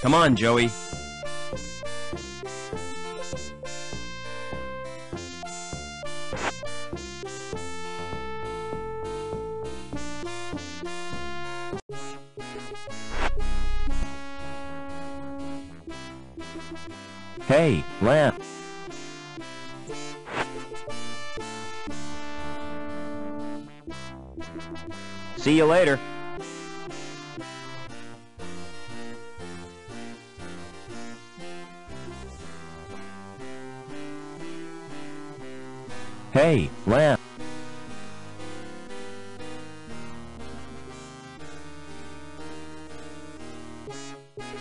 Come on, Joey. Hey, Lamb. See you later. Hey, Lamb.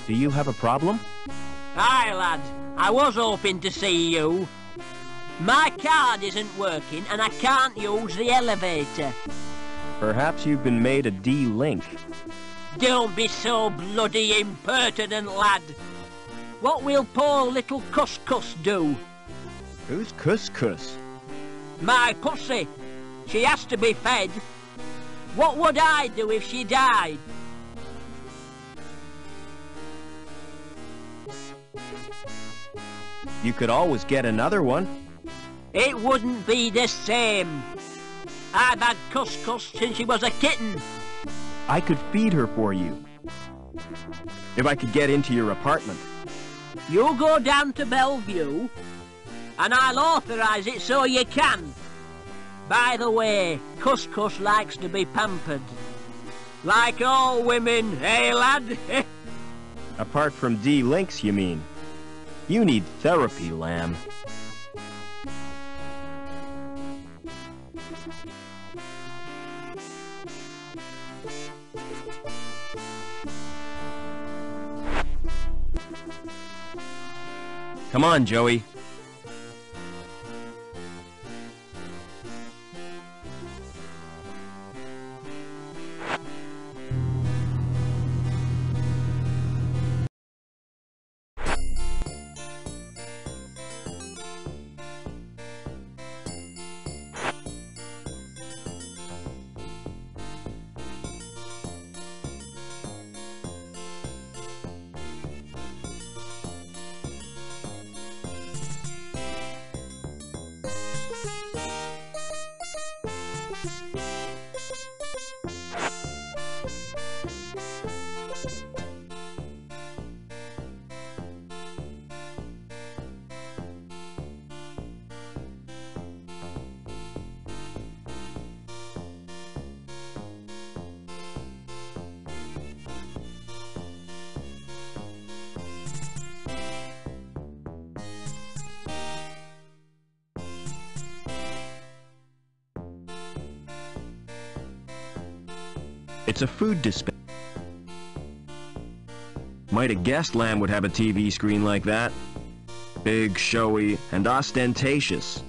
Do you have a problem? Hi, lad. I was hoping to see you. My card isn't working and I can't use the elevator. Perhaps you've been made a D-Link. Don't be so bloody impertinent, lad. What will poor little Cuscus do? Who's Cuscus? My pussy. She has to be fed. What would I do if she died? You could always get another one. It wouldn't be the same. I've had Cuscus since she was a kitten. I could feed her for you. If I could get into your apartment. You go down to Bellevue, and I'll authorise it so you can. By the way, Cuscus likes to be pampered. Like all women, eh, lad? Apart from D-Links, you mean? You need therapy, Lamb. Come on, Joey. It's a food dispenser. Might have guessed Lamb would have a TV screen like that. Big, showy, and ostentatious.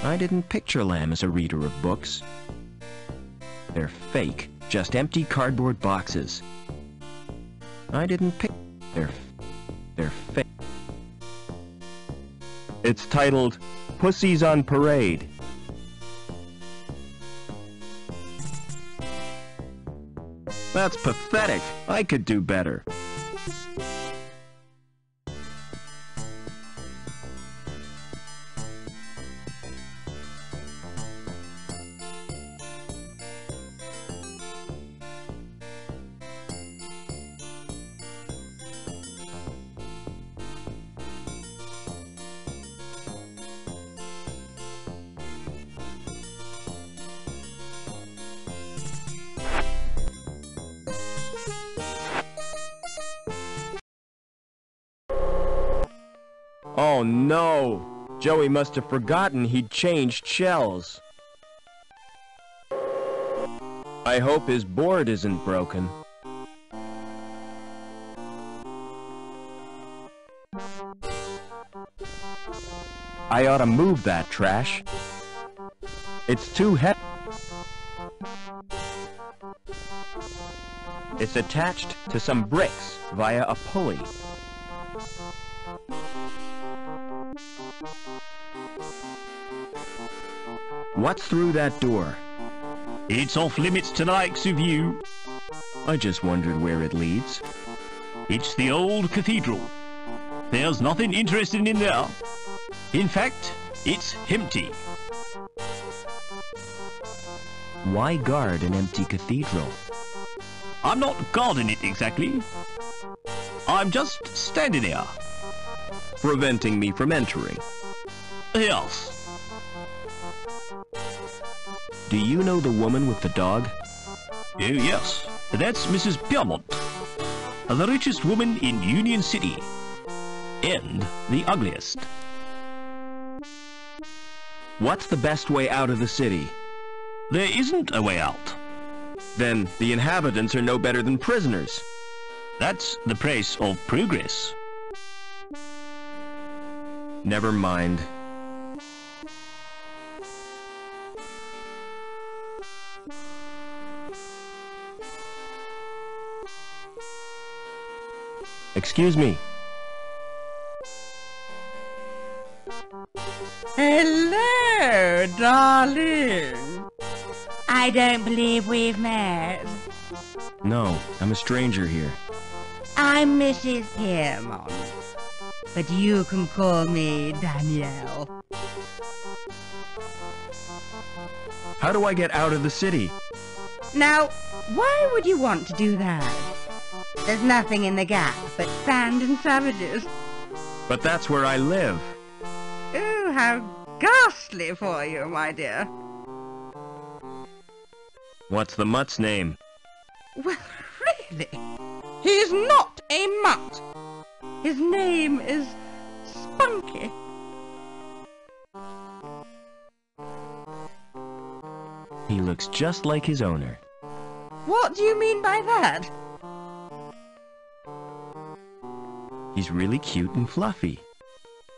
I didn't picture Lamb as a reader of books. They're fake, just empty cardboard boxes. I didn't pick... They're fake. It's titled, Pussies on Parade. That's pathetic. I could do better. Oh no! Joey must have forgotten he'd changed shells. I hope his board isn't broken. I ought to move that trash. It's too heavy. It's attached to some bricks via a pulley. What's through that door? It's off limits to the likes of you. I just wondered where it leads. It's the old cathedral. There's nothing interesting in there. In fact, it's empty. Why guard an empty cathedral? I'm not guarding it exactly. I'm just standing there. Preventing me from entering. Yes. Do you know the woman with the dog? Oh, yes. That's Mrs. Piermont, the richest woman in Union City. And the ugliest. What's the best way out of the city? There isn't a way out. Then the inhabitants are no better than prisoners. That's the price of progress. Never mind. Excuse me. Hello, darling. I don't believe we've met. No, I'm a stranger here. I'm Mrs. Piermont, but you can call me Danielle. How do I get out of the city? Now, why would you want to do that? There's nothing in the gap but sand and savages. But that's where I live. Oh, how ghastly for you, my dear. What's the mutt's name? Well, really? He's not a mutt. His name is Spunky. He looks just like his owner. What do you mean by that? He's really cute and fluffy.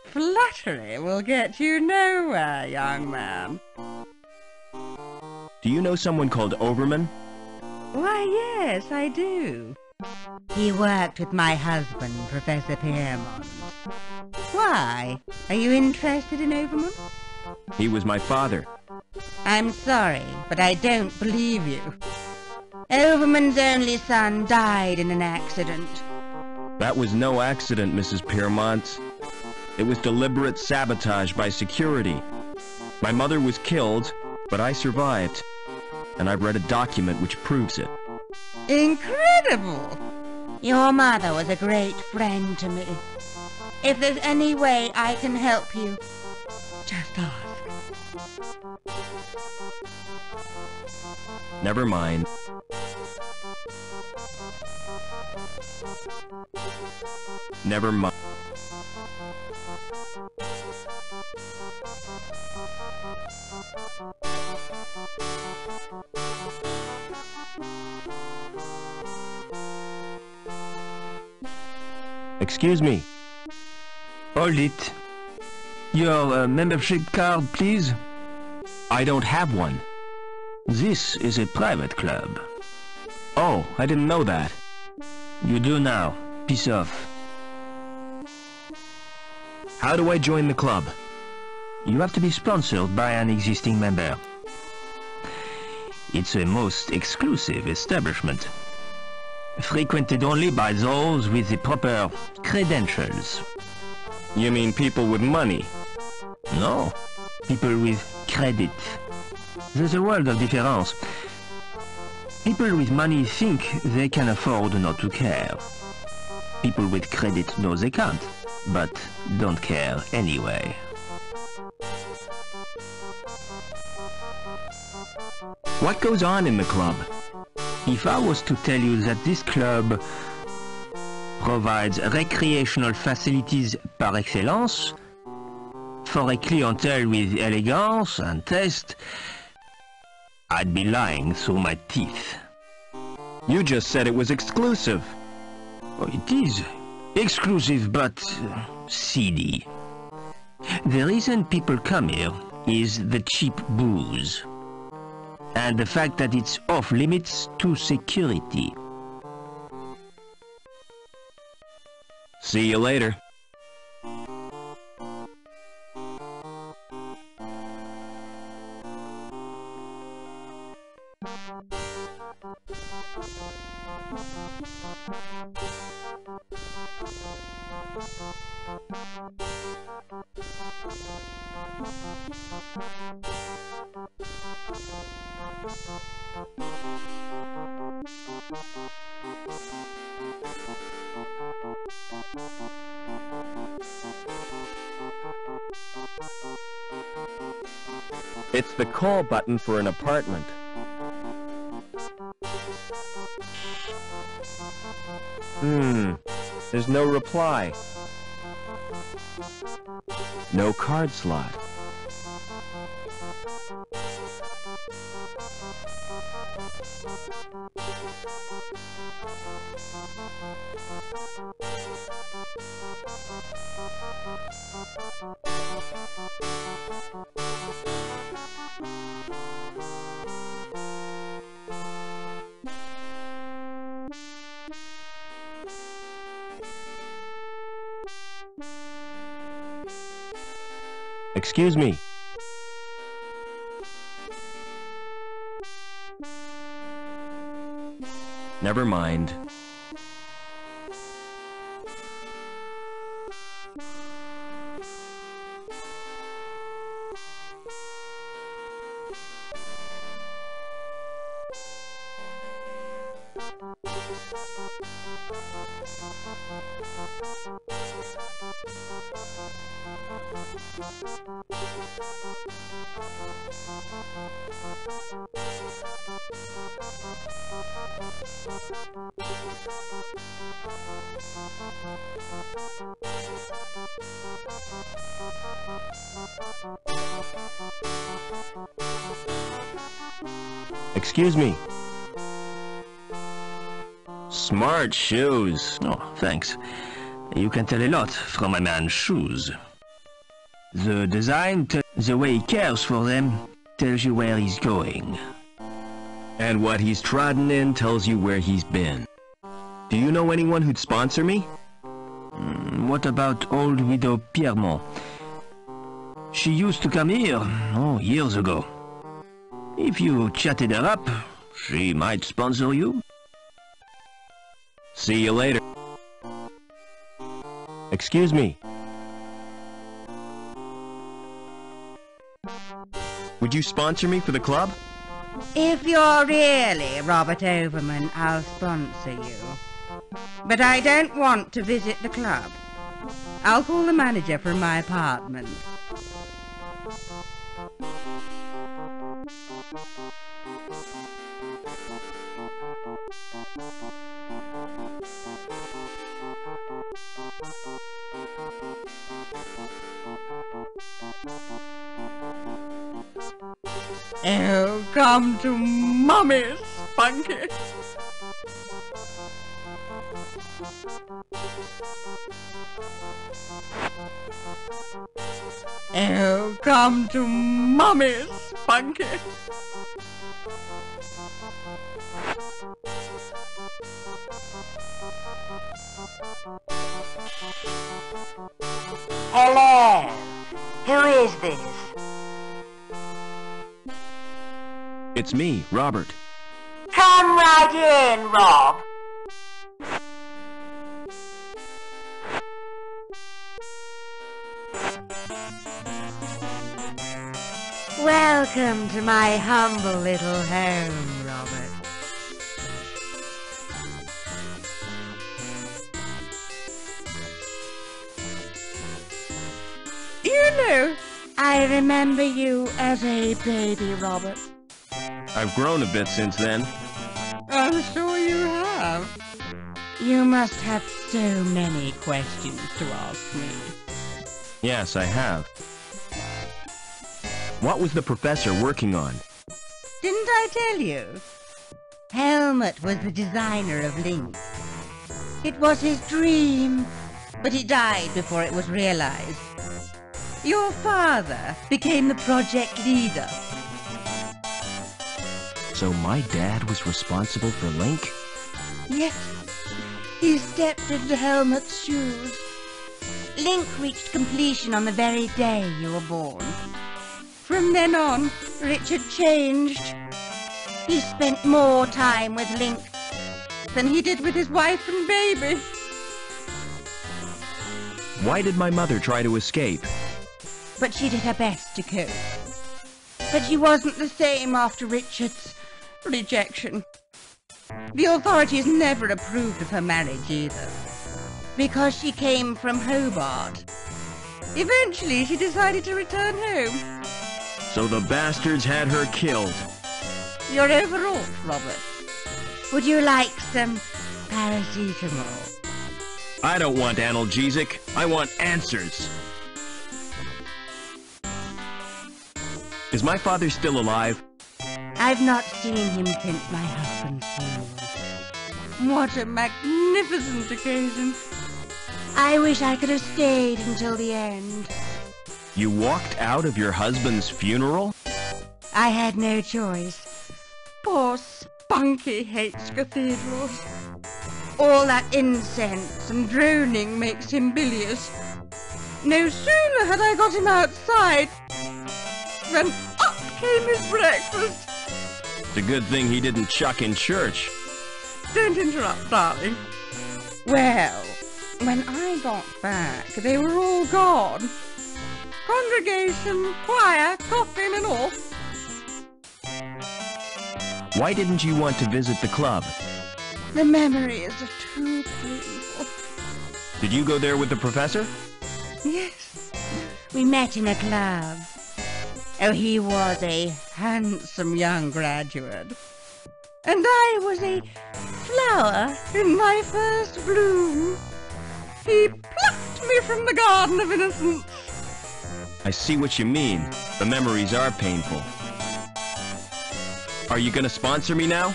Flattery will get you nowhere, young man. Do you know someone called Overman? Why, yes, I do. He worked with my husband, Professor Piermont. Why? Are you interested in Overman? He was my father. I'm sorry, but I don't believe you. Overman's only son died in an accident. That was no accident, Mrs. Piermont. It was deliberate sabotage by security. My mother was killed, but I survived. And I've read a document which proves it. Incredible! Your mother was a great friend to me. If there's any way I can help you, just ask. Never mind. Never mind. Excuse me. Hold it. Your membership card, please. I don't have one. This is a private club. Oh, I didn't know that. You do now. Piss off. How do I join the club? You have to be sponsored by an existing member. It's a most exclusive establishment, frequented only by those with the proper credentials. You mean people with money? No, people with credit. There's a world of difference. People with money think they can afford not to care. People with credit know they can't, but don't care anyway. What goes on in the club? If I was to tell you that this club provides recreational facilities par excellence for a clientele with elegance and taste, I'd be lying through my teeth. You just said it was exclusive. Oh, it is exclusive, but seedy. The reason people come here is the cheap booze, and the fact that it's off limits to security. See you later. It's the call button for an apartment. There's no reply. No card slot. Excuse me. Never mind. Excuse me. Smart shoes. Oh, thanks. You can tell a lot from a man's shoes. The design, the way he cares for them, tells you where he's going. And what he's trodden in tells you where he's been. Do you know anyone who'd sponsor me? What about old widow Piermont? She used to come here, years ago. If you chatted her up, she might sponsor you. See you later. Excuse me. Would you sponsor me for the club? If you're really Robert Overman, I'll sponsor you. But I don't want to visit the club. I'll call the manager from my apartment. Oh, come to Mummy, Spunky. Oh, come to Mummy, Spunky. Hello. Who is this? It's me, Robert. Come right in, Rob. Welcome to my humble little home, Robert. You know, I remember you as a baby, Robert. I've grown a bit since then. I'm sure you have. You must have so many questions to ask me. Yes, I have. What was the professor working on? Didn't I tell you? Helmut was the designer of Link. It was his dream, but he died before it was realized. Your father became the project leader. So my dad was responsible for Link? Yes, he stepped into Helmut's shoes. Link reached completion on the very day you were born. From then on, Richard changed. He spent more time with Link. than he did with his wife and baby. Why did my mother try to escape? But she did her best to cope. But she wasn't the same after Richard's rejection. The authorities never approved of her marriage either, because she came from Hobart. Eventually, she decided to return home. So the bastards had her killed. You're overwrought, Robert. Would you like some paracetamol? I don't want analgesic. I want answers. Is my father still alive? I've not seen him since my husband's funeral. What a magnificent occasion. I wish I could have stayed until the end. You walked out of your husband's funeral? I had no choice. Poor Spunky hates cathedrals. All that incense and droning makes him bilious. No sooner had I got him outside than up came his breakfast. It's a good thing he didn't chuck in church. Don't interrupt, darling. Well, when I got back, they were all gone. Congregation, choir, coffin and all. Why didn't you want to visit the club? The memories are too painful. Did you go there with the professor? Yes, we met in a club. Oh, he was a handsome young graduate. And I was a flower in my first bloom. He plucked me from the garden of innocence. I see what you mean. The memories are painful. Are you gonna sponsor me now?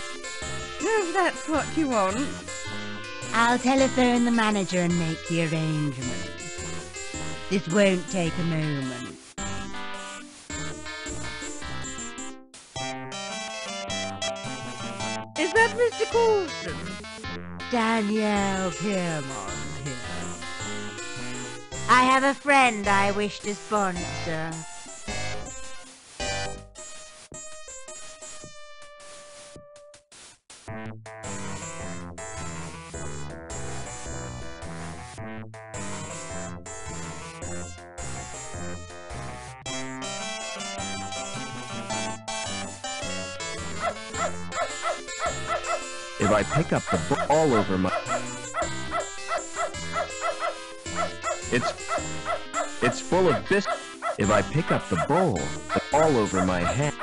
If that's what you want. I'll telephone the manager and make the arrangements. This won't take a moment. Is that Mr. Coulson? Danielle Piermont here. I have a friend I wish to sponsor. If I pick up the ball over my... It's full of biscuits. If I pick up the bowl, all over my hand.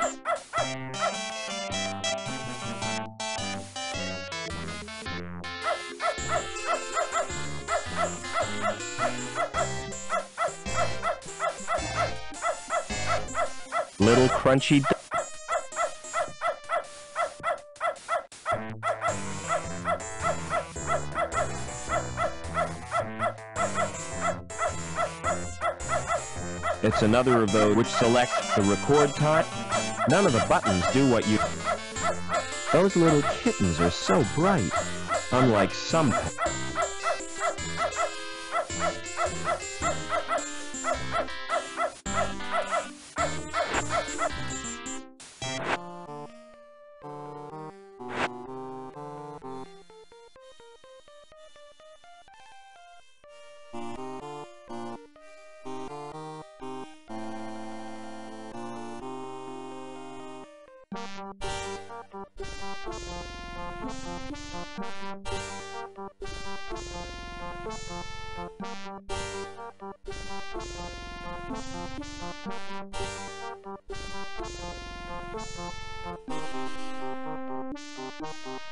Little crunchy... It's another of those which select the record time. None of the buttons do what you... Those little kittens are so bright, unlike some pets.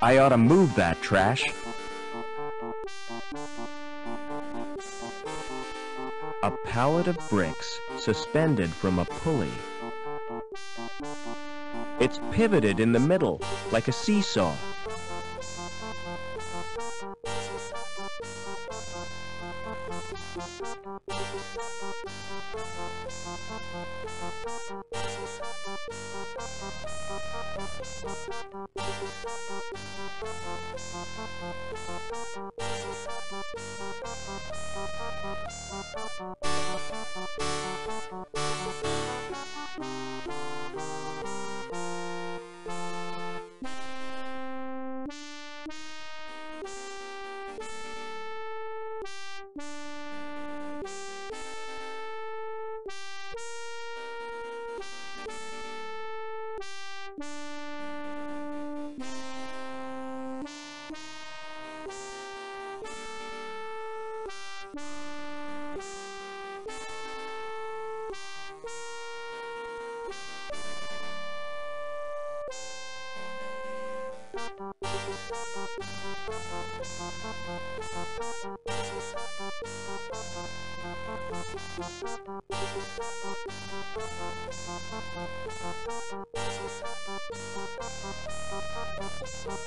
I ought to move that trash. A pallet of bricks suspended from a pulley. It's pivoted in the middle, like a seesaw.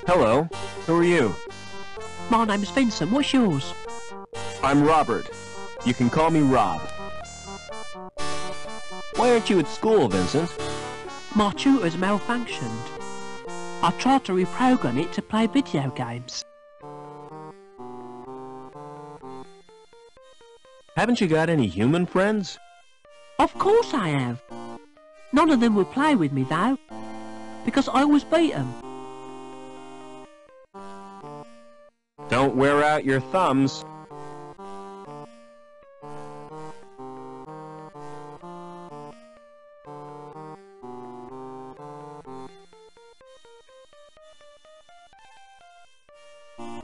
Hello, who are you? My name's Vincent. What's yours? I'm Robert. You can call me Rob. Why aren't you at school, Vincent? My tutor's malfunctioned. I tried to reprogram it to play video games. Haven't you got any human friends? Of course I have. None of them would play with me though, because I always beat them. Don't wear out your thumbs.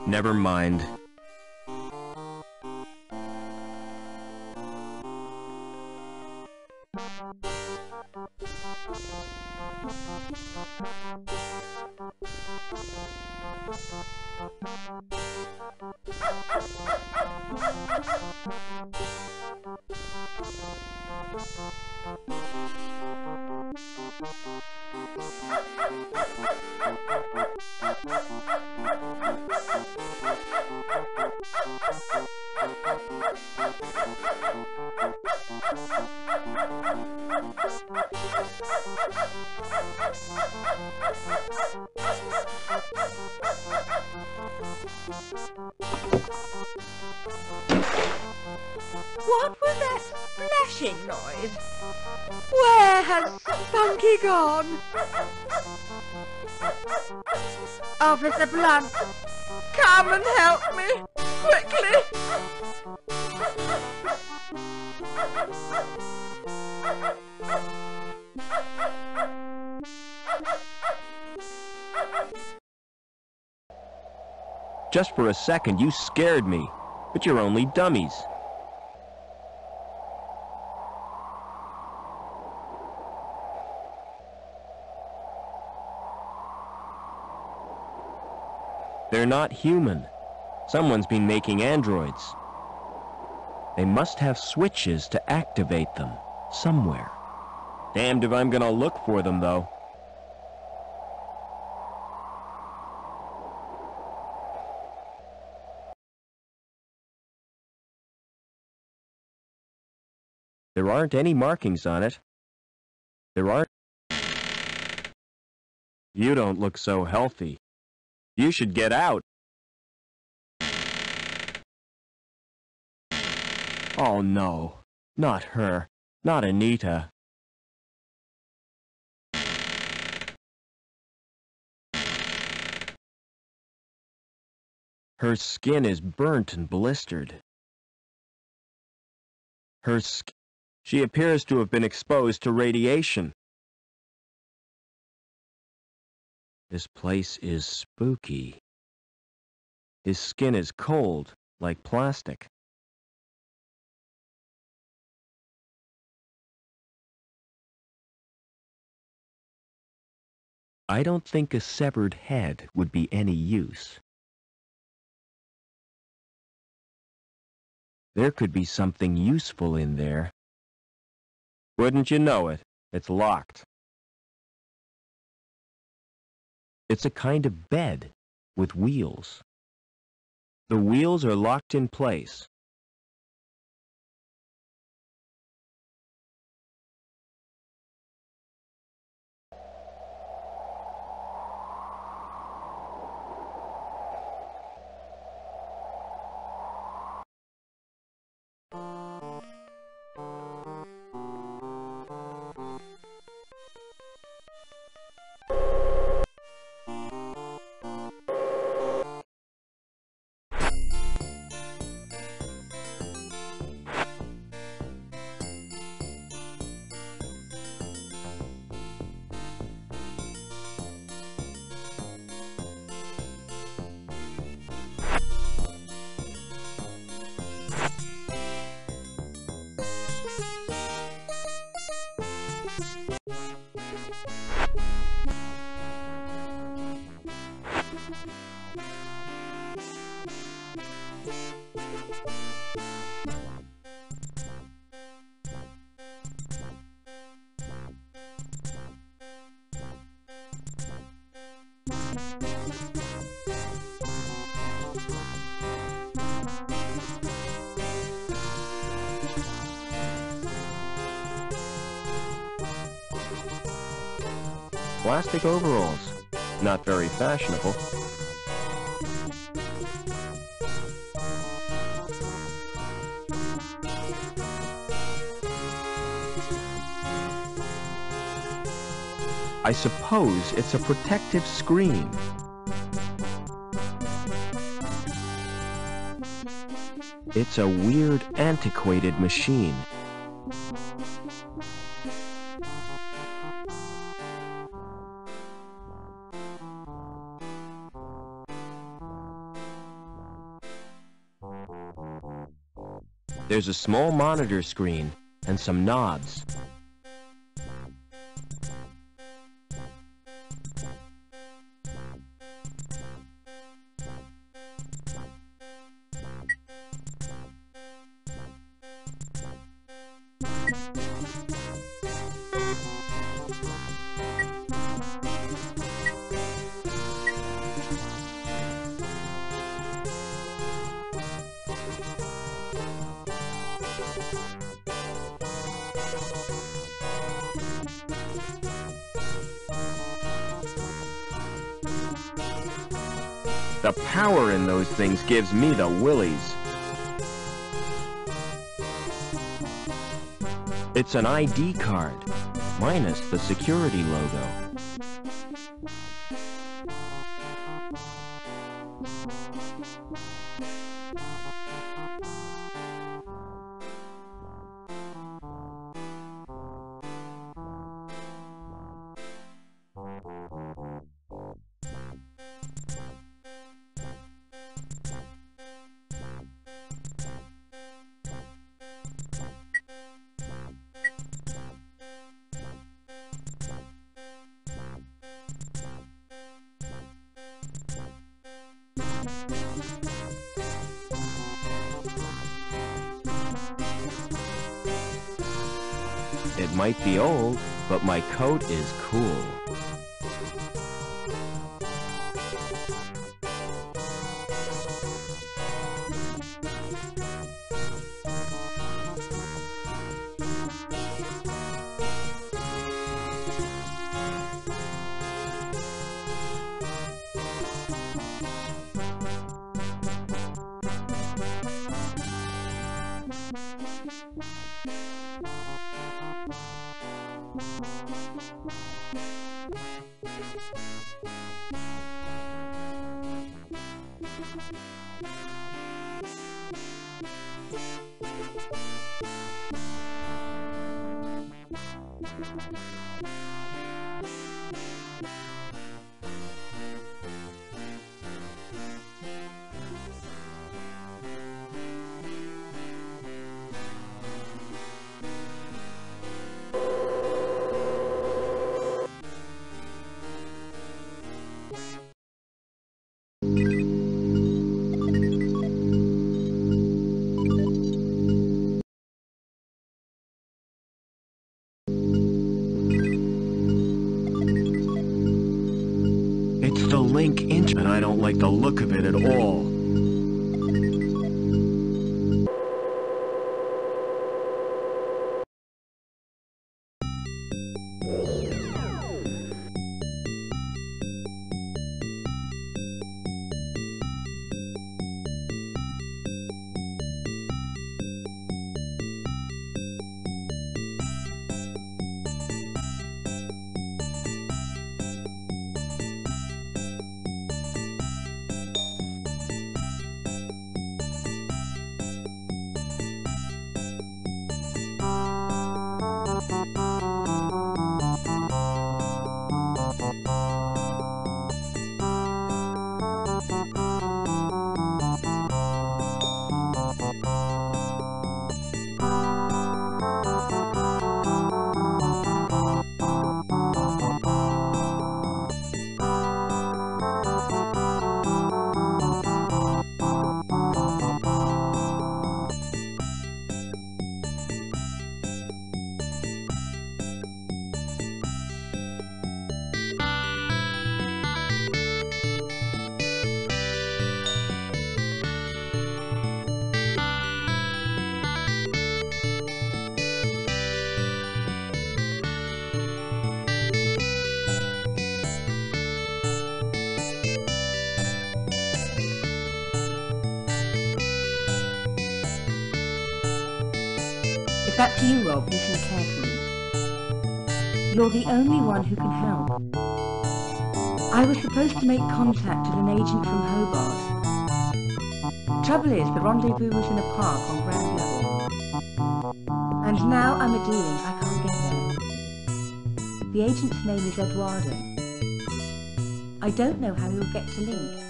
Never mind. What was that splashing noise? Where has Spunky gone? Officer Blunt, come and help me, quickly! Just for a second, you scared me. But you're only dummies. They're not human. Someone's been making androids. They must have switches to activate them somewhere. Damned if I'm gonna look for them, though. There aren't any markings on it. There aren't. You don't look so healthy. You should get out. Oh no, not her. Not Anita. Her skin is burnt and blistered. She appears to have been exposed to radiation. This place is spooky. His skin is cold, like plastic. I don't think a severed head would be any use. There could be something useful in there. Wouldn't you know it? It's locked. It's a kind of bed with wheels. The wheels are locked in place. Plastic overalls. Not very fashionable. I suppose it's a protective screen. It's a weird, antiquated machine. There's a small monitor screen and some knobs. The power in those things gives me the willies. It's an ID card, minus the security logo. It might be old, but my coat is cool. It's the link inch, and I don't like the look of it at all. It's back to you, Rob. Listen carefully. You're the only one who can help. I was supposed to make contact with an agent from Hobart. Trouble is, the rendezvous was in a park on ground level. And now I'm a dealing, I can't get there. The agent's name is Eduardo. I don't know how he'll get to Link.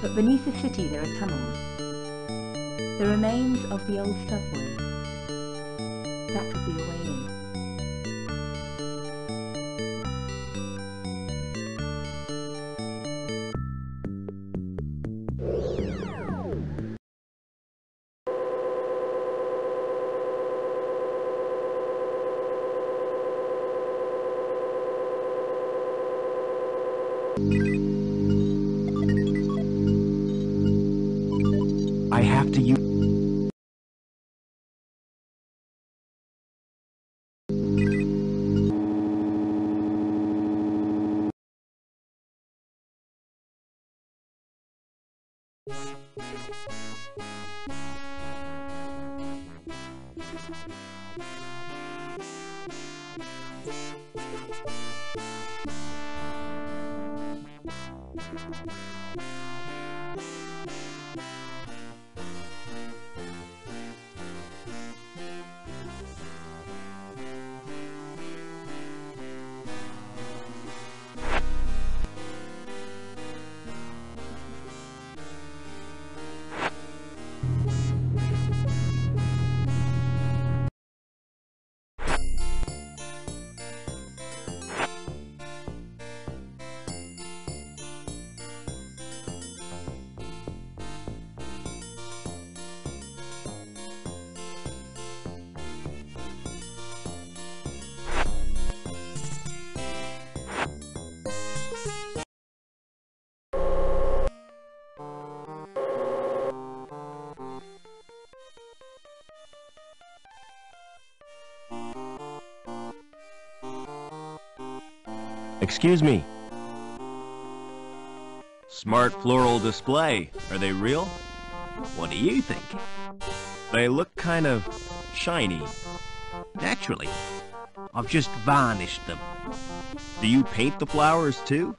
But beneath the city there are tunnels. The remains of the old subway. That could be a way in. I have to use... Excuse me. Smart floral display. Are they real? What do you think? They look kind of shiny. Naturally. I've just varnished them. Do you paint the flowers too?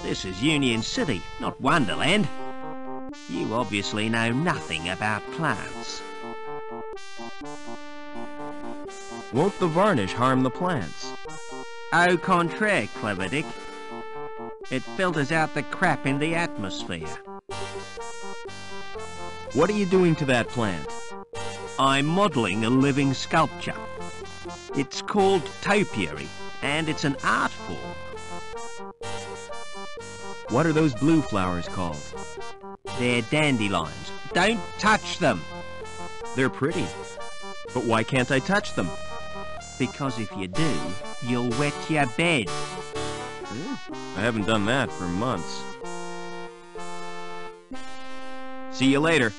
This is Union City, not Wonderland. You obviously know nothing about plants. Won't the varnish harm the plants? Au contraire, Clever Dick. It filters out the crap in the atmosphere. What are you doing to that plant? I'm modelling a living sculpture. It's called topiary, and it's an art form. What are those blue flowers called? They're dandelions. Don't touch them! They're pretty. But why can't I touch them? Because if you do, you'll wet your bed. I haven't done that for months. See you later.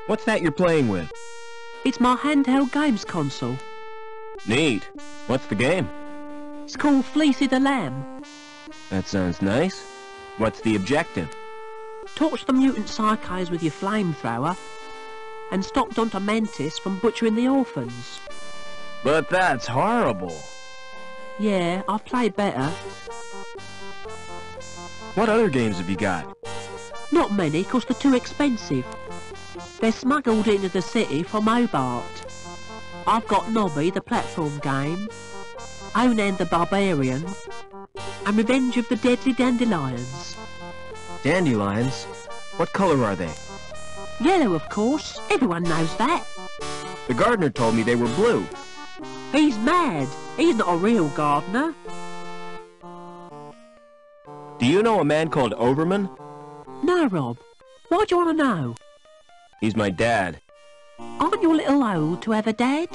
What's that you're playing with? It's my handheld games console. Neat. What's the game? It's called Fleecy the Lamb. That sounds nice. What's the objective? Torch the mutant psychos with your flamethrower and stop Dr. Mantis from butchering the orphans. But that's horrible. Yeah, I've played better. What other games have you got? Not many, 'cause they're too expensive. They're smuggled into the city from Hobart. I've got Nobby, the platform game, Onan the Barbarian, and Revenge of the Deadly Dandelions. Dandelions? What color are they? Yellow, of course. Everyone knows that. The gardener told me they were blue. He's mad. He's not a real gardener. Do you know a man called Overman? No, Rob. Why do you want to know? He's my dad. Aren't you a little old to have a dad?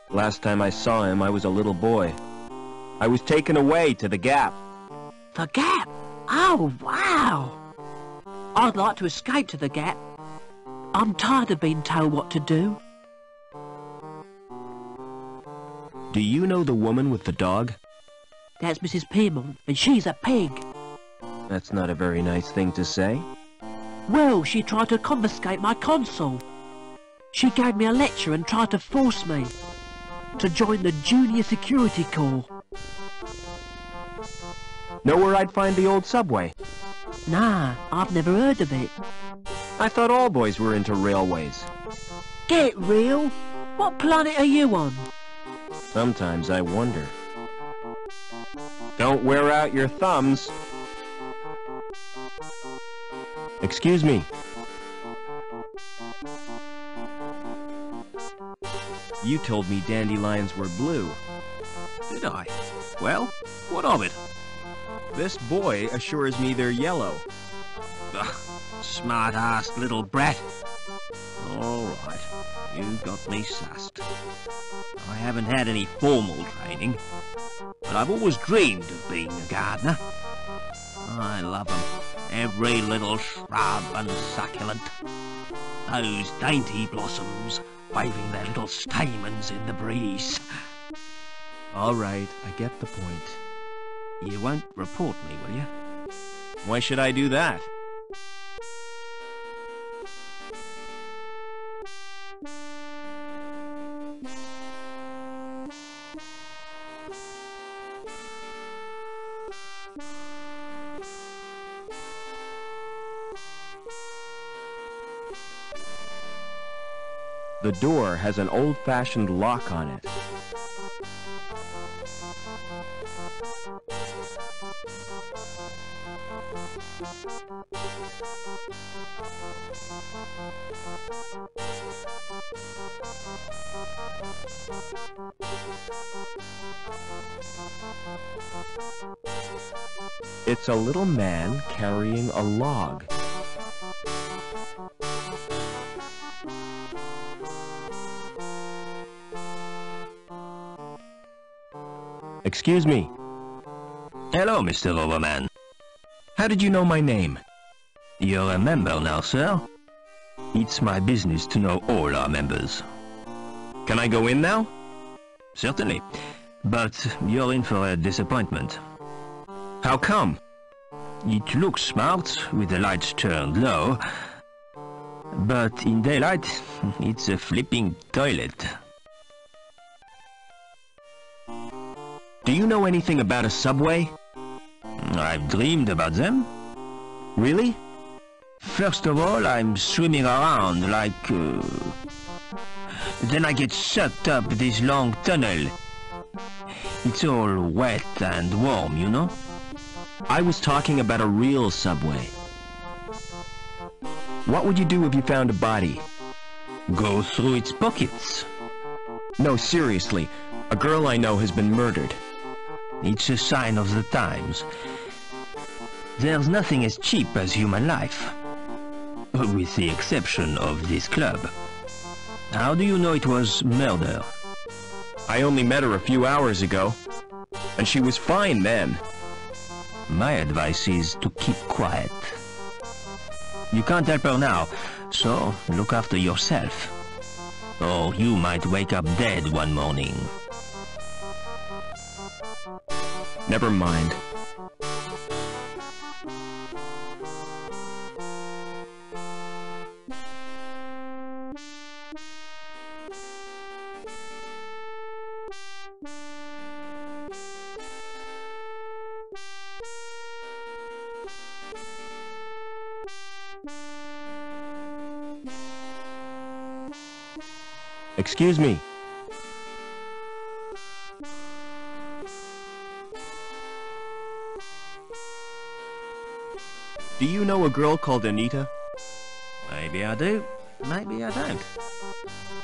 Last time I saw him, I was a little boy. I was taken away to the Gap. The Gap? Oh, wow. I'd like to escape to the Gap. I'm tired of being told what to do. Do you know the woman with the dog? That's Mrs. Piermont, and she's a pig. That's not a very nice thing to say. Well, she tried to confiscate my console. She gave me a lecture and tried to force me to join the Junior Security Corps. Know where I'd find the old subway? Nah, I've never heard of it. I thought all boys were into railways. Get real? What planet are you on? Sometimes I wonder. Don't wear out your thumbs. Excuse me. You told me dandelions were blue. Did I? Well, what of it? This boy assures me they're yellow. Ugh, smart-assed little brat. All right, you got me sussed. I haven't had any formal training, but I've always dreamed of being a gardener. I love them, every little shrub and succulent. Those dainty blossoms waving their little stamens in the breeze. All right, I get the point. You won't report me, will you? Why should I do that? The door has an old-fashioned lock on it. It's a little man carrying a log. Excuse me. Hello, Mr. Overman. How did you know my name? You're a member now, sir. It's my business to know all our members. Can I go in now? Certainly. But you're in for a disappointment. How come? It looks smart with the lights turned low, but in daylight, it's a flipping toilet. Do you know anything about a subway? I've dreamed about them. Really? First of all, I'm swimming around like... Then I get sucked up this long tunnel. It's all wet and warm, you know? I was talking about a real subway. What would you do if you found a body? Go through its pockets. No, seriously. A girl I know has been murdered. It's a sign of the times. There's nothing as cheap as human life. With the exception of this club. How do you know it was murder? I only met her a few hours ago, and she was fine then. My advice is to keep quiet. You can't help her now, so look after yourself. Or you might wake up dead one morning. Never mind. Excuse me. Do you know a girl called Anita? Maybe I do, maybe I don't.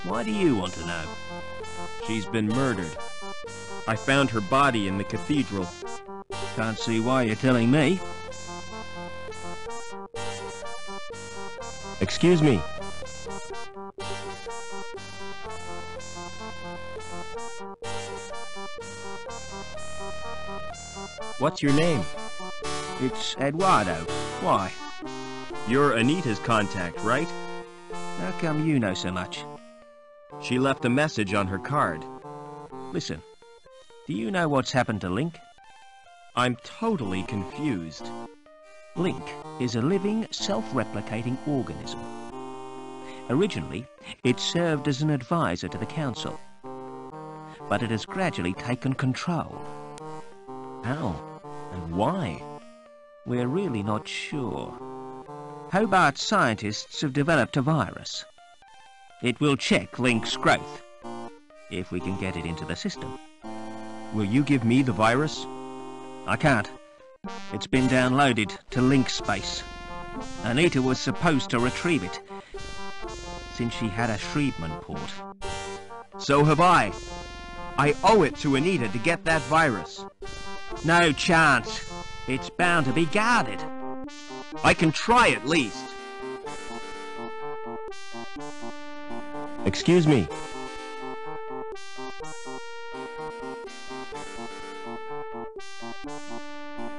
Why do you want to know? She's been murdered. I found her body in the cathedral. Can't see why you're telling me. Excuse me. What's your name? It's Eduardo. Why? You're Anita's contact, right? How come you know so much? She left a message on her card. Listen, do you know what's happened to Link? I'm totally confused. Link is a living, self-replicating organism. Originally, it served as an advisor to the council, but it has gradually taken control. How and why? We're really not sure. Hobart scientists have developed a virus. It will check Link's growth, if we can get it into the system. Will you give me the virus? I can't. It's been downloaded to Link space. Anita was supposed to retrieve it, since she had a Shrievman port. So have I. I owe it to Anita to get that virus. No chance. It's bound to be guarded. I can try at least. Excuse me.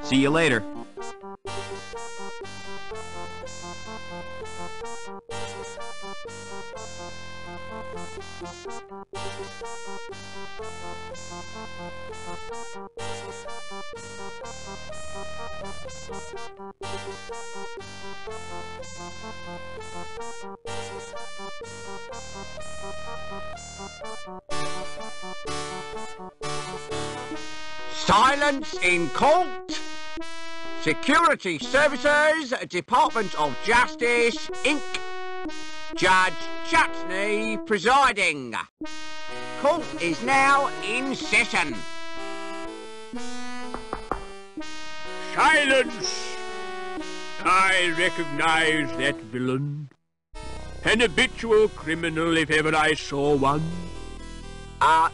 See you later. Silence in court. Security Services, Department of Justice, Inc. Judge Chutney presiding. Court is now in session. Silence! I recognize that villain. An habitual criminal if ever I saw one.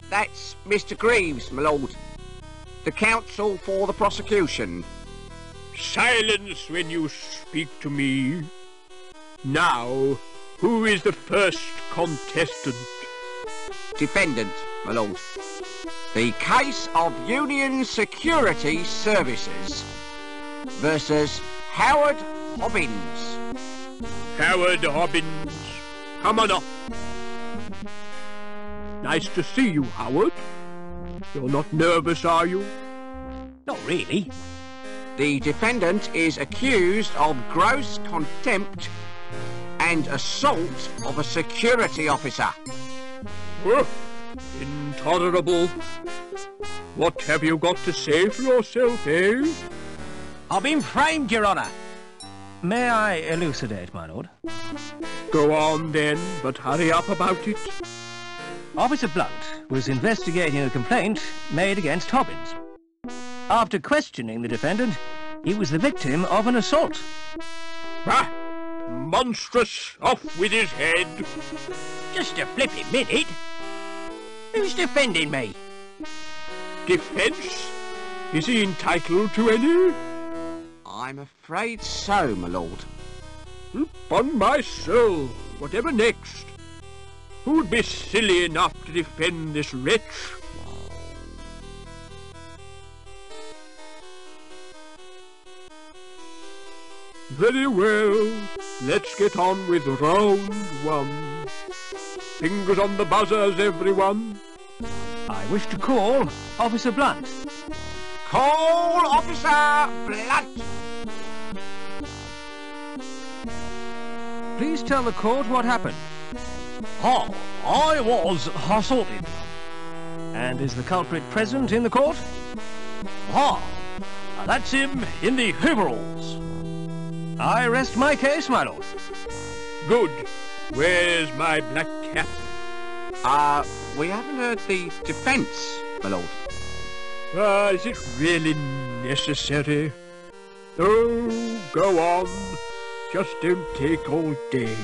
That's Mr. Greaves, my lord. The counsel for the prosecution. Silence when you speak to me. Now, who is the first contestant? Defendant, my lord. The case of Union Security Services versus Howard Hobbins. Howard Hobbins, come on up. Nice to see you, Howard. You're not nervous, are you? Not really. The defendant is accused of gross contempt and assault of a security officer. Intolerable. What have you got to say for yourself, eh? I've been framed, Your Honour. May I elucidate, my lord? Go on then, but hurry up about it. Officer Blunt was investigating a complaint made against Hobbins. After questioning the defendant, he was the victim of an assault. Ah! Monstrous! Off with his head! Just a flipping minute. Who's defending me? Defence? Is he entitled to any? I'm afraid so, my lord. Upon my soul, whatever next? Who'd be silly enough to defend this wretch? Very well, let's get on with round one. Fingers on the buzzers, everyone. I wish to call Officer Blunt. Call Officer Blunt! Please tell the court what happened. I was assaulted. And is the culprit present in the court? That's him in the overalls. I rest my case, my lord. Good. Where's my black cap? We haven't heard the defence, my lord. Is it really necessary? Oh, go on. Just don't take all day.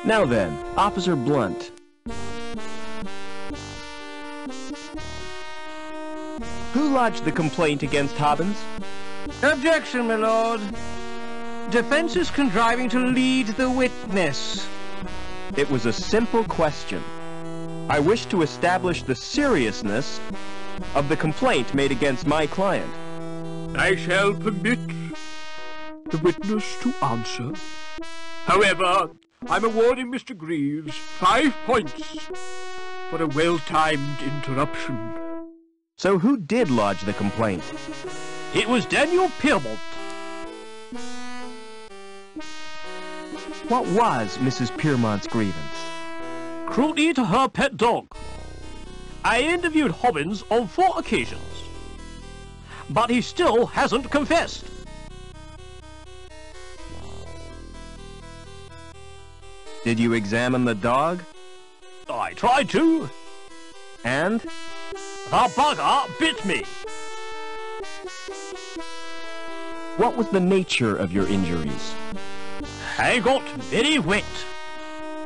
Now then, Officer Blunt. Who lodged the complaint against Hobbins? Objection, my lord. Defense is contriving to lead the witness. It was a simple question. I wish to establish the seriousness of the complaint made against my client. I shall permit the witness to answer. However, I'm awarding Mr. Greaves 5 points for a well-timed interruption. So who did lodge the complaint? It was Daniel Piermont. What was Mrs. Piermont's grievance? Cruelty to her pet dog. I interviewed Hobbins on 4 occasions, but he still hasn't confessed. Did you examine the dog? I tried to. And? The bugger bit me. What was the nature of your injuries? I got very wet.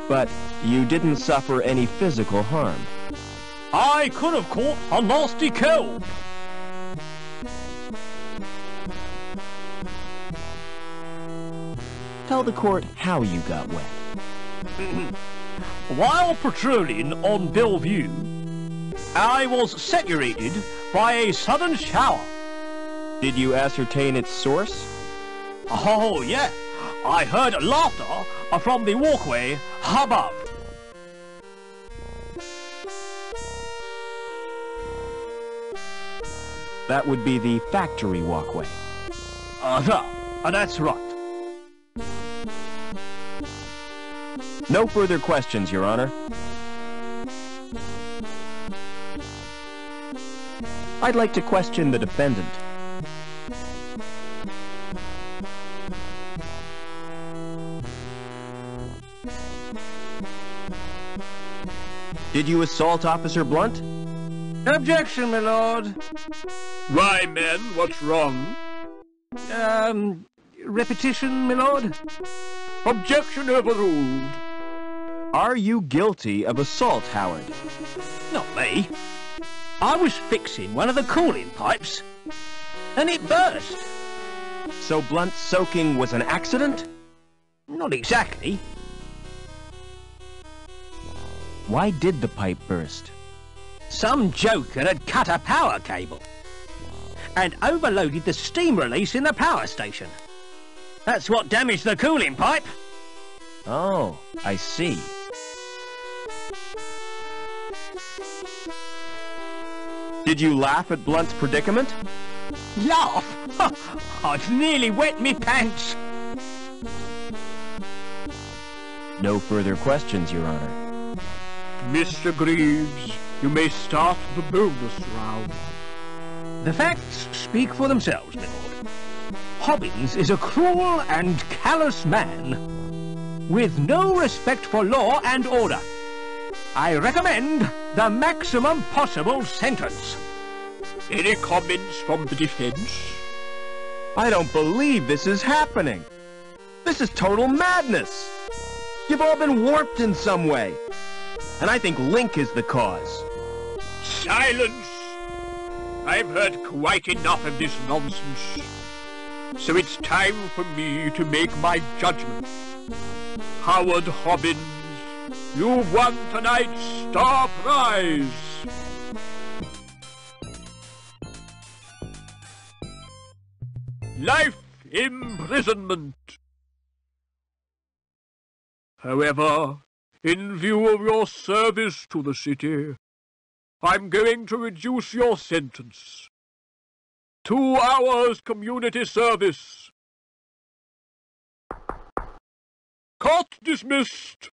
But you didn't suffer any physical harm. I could have caught a nasty cold. Tell the court how you got wet. While patrolling on Bellevue, I was saturated by a sudden shower. Did you ascertain its source? Oh, yeah. I heard laughter from the walkway above. That would be the factory walkway. That's right. No further questions, Your Honor. I'd like to question the defendant. Did you assault Officer Blunt? Objection, my lord. Why, men, what's wrong? Repetition, my lord? Objection overruled. Are you guilty of assault, Howard? Not me. I was fixing one of the cooling pipes, and it burst. So Blunt soaking was an accident? Not exactly. Why did the pipe burst? Some joker had cut a power cable and overloaded the steam release in the power station. That's what damaged the cooling pipe. Oh, I see. Did you laugh at Blunt's predicament? Laugh? I'd nearly wet me pants. No further questions, Your Honor. Mr. Greaves, you may start the bonus round. The facts speak for themselves, my lord. Hobbins is a cruel and callous man, with no respect for law and order. I recommend the maximum possible sentence. Any comments from the defense? I don't believe this is happening. This is total madness. You've all been warped in some way. And I think Link is the cause. Silence! I've heard quite enough of this nonsense. So it's time for me to make my judgment. Howard Hobbins, you've won tonight's star prize. Life imprisonment. However, in view of your service to the city, I'm going to reduce your sentence. 2 hours community service. Court dismissed.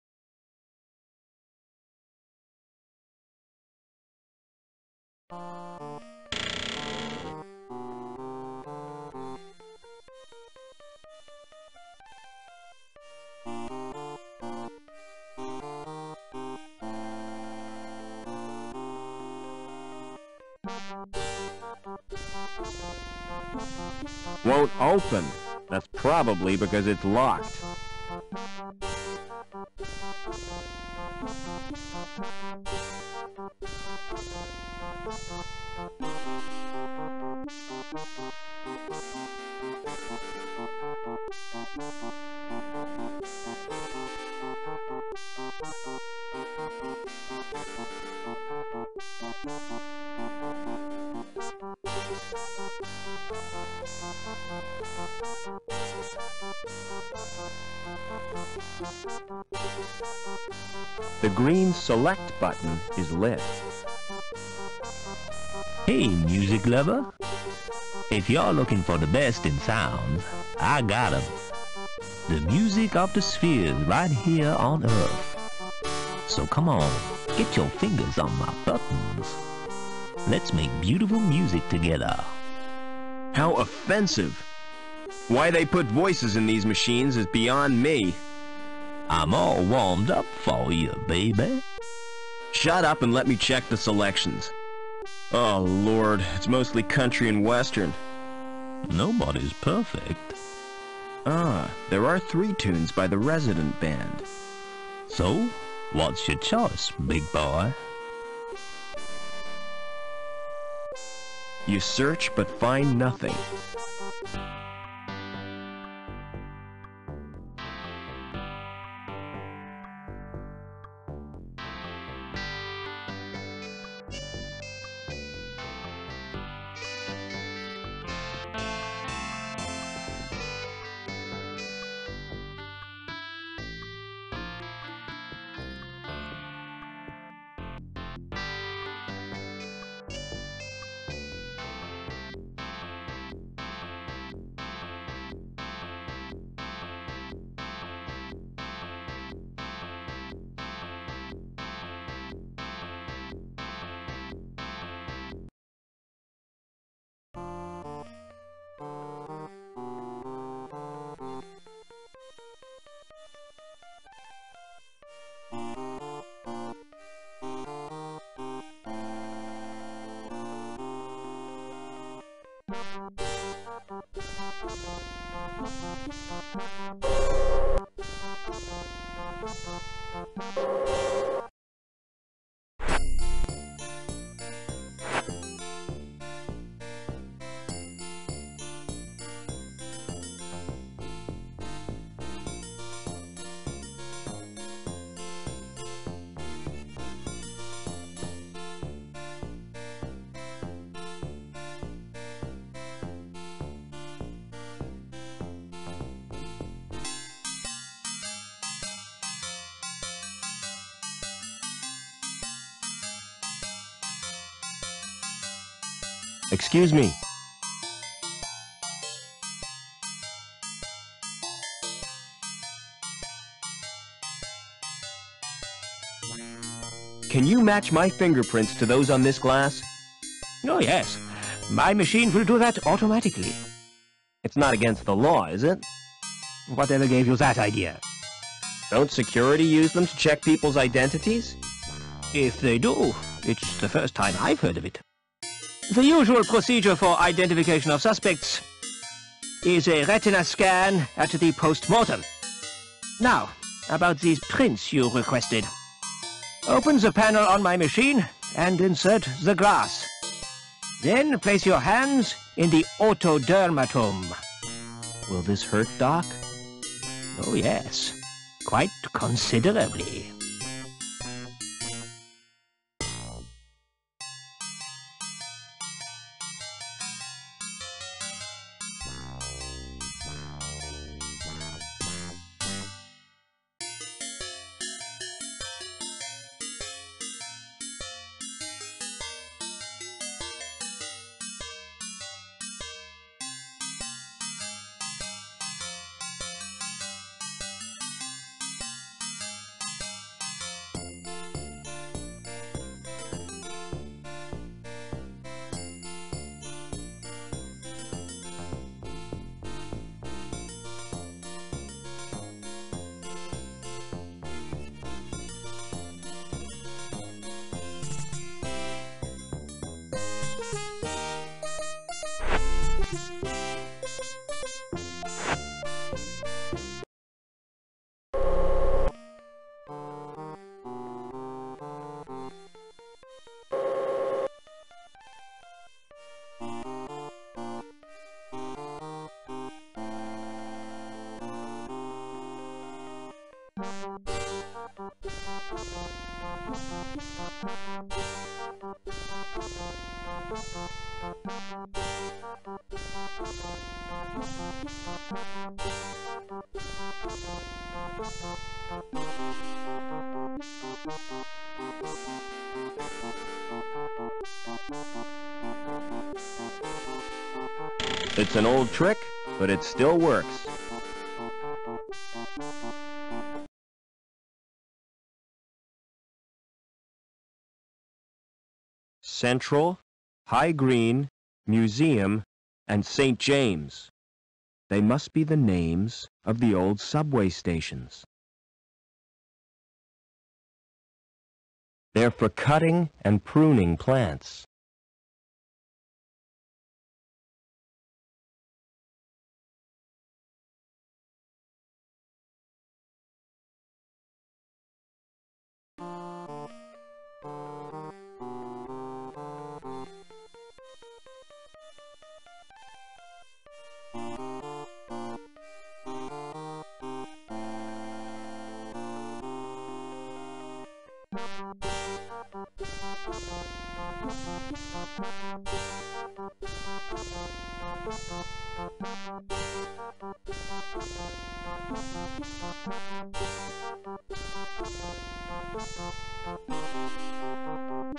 Won't open. That's probably because it's locked. The green select button is lit. Hey, music lover. If you're looking for the best in sound, I got 'em. The music of the spheres right here on Earth. So come on, get your fingers on my buttons. Let's make beautiful music together. How offensive. Why they put voices in these machines is beyond me. I'm all warmed up for you, baby. Shut up and let me check the selections. Oh, Lord, it's mostly country and western. Nobody's perfect. Ah, there are 3 tunes by the Resident Band. So, what's your choice, big boy? You search but find nothing. Excuse me. Can you match my fingerprints to those on this glass? Oh, yes. My machine will do that automatically. It's not against the law, is it? Whatever gave you that idea? Don't security use them to check people's identities? If they do, it's the first time I've heard of it. The usual procedure for identification of suspects is a retina scan at the post-mortem. Now, about these prints you requested. Open the panel on my machine and insert the glass. Then place your hands in the otodermatome. Will this hurt, Doc? Oh yes, quite considerably. It's an old trick, but it still works. Central, High Green, Museum, and St. James. They must be the names of the old subway stations. They're for cutting and pruning plants.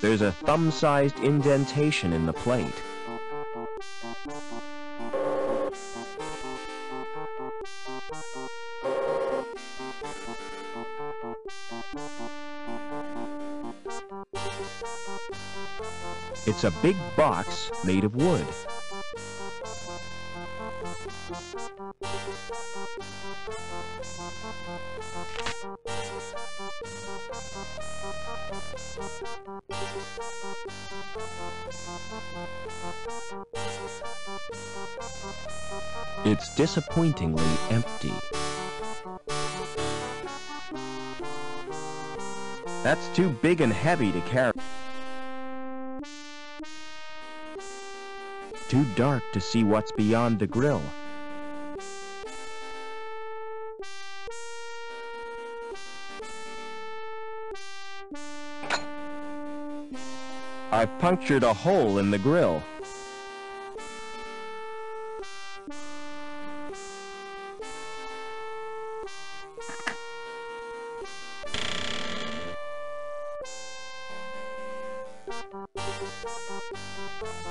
There's a thumb-sized indentation in the plate. It's a big box made of wood. It's disappointingly empty. That's too big and heavy to carry. Too dark to see what's beyond the grill. I've punctured a hole in the grill.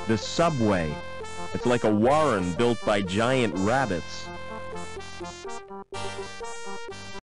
The subway. It's like a warren built by giant rabbits.